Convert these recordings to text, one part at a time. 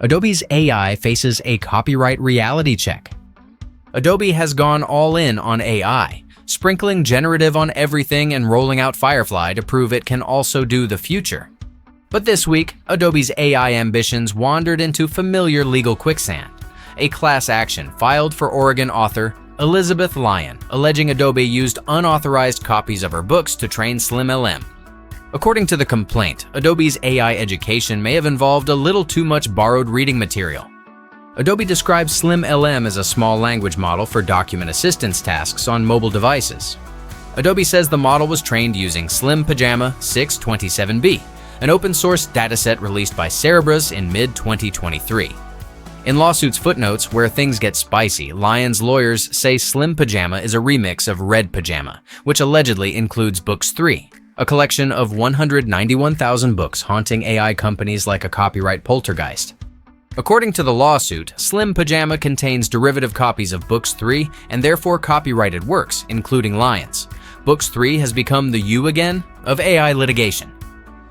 Adobe's AI faces a copyright reality check. Adobe has gone all in on AI, sprinkling generative on everything and rolling out Firefly to prove it can also do the future. But this week, Adobe's AI ambitions wandered into familiar legal quicksand. A class action filed for Oregon author Elizabeth Lyon, alleging Adobe used unauthorized copies of her books to train SlimLM. According to the complaint, Adobe's AI education may have involved a little too much borrowed reading material. Adobe describes SlimLM as a small language model for document assistance tasks on mobile devices. Adobe says the model was trained using Slim Pajama 627B, an open-source dataset released by Cerebras in mid-2023. In lawsuit's footnotes, where things get spicy, Lyon's lawyers say Slim Pajama is a remix of Red Pajama, which allegedly includes Books 3, a collection of 191,000 books haunting AI companies like a copyright poltergeist. According to the lawsuit, Slim Pajama contains derivative copies of Books 3 and therefore copyrighted works, including Lyon's. Books 3 has become the you again of AI litigation.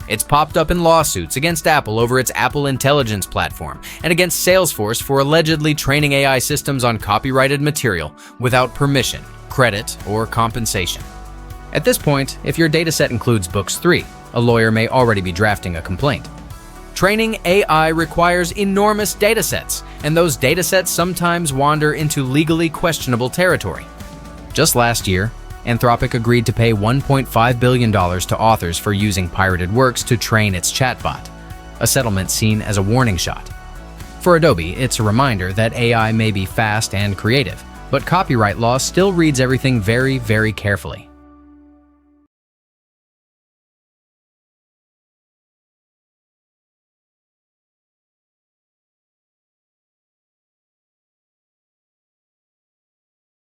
It's popped up in lawsuits against Apple over its Apple Intelligence platform and against Salesforce for allegedly training AI systems on copyrighted material without permission, credit, or compensation. At this point, if your dataset includes Books 3, a lawyer may already be drafting a complaint. Training AI requires enormous datasets, and those datasets sometimes wander into legally questionable territory. Just last year, Anthropic agreed to pay $1.5 billion to authors for using pirated works to train its chatbot, a settlement seen as a warning shot. For Adobe, it's a reminder that AI may be fast and creative, but copyright law still reads everything very, very carefully.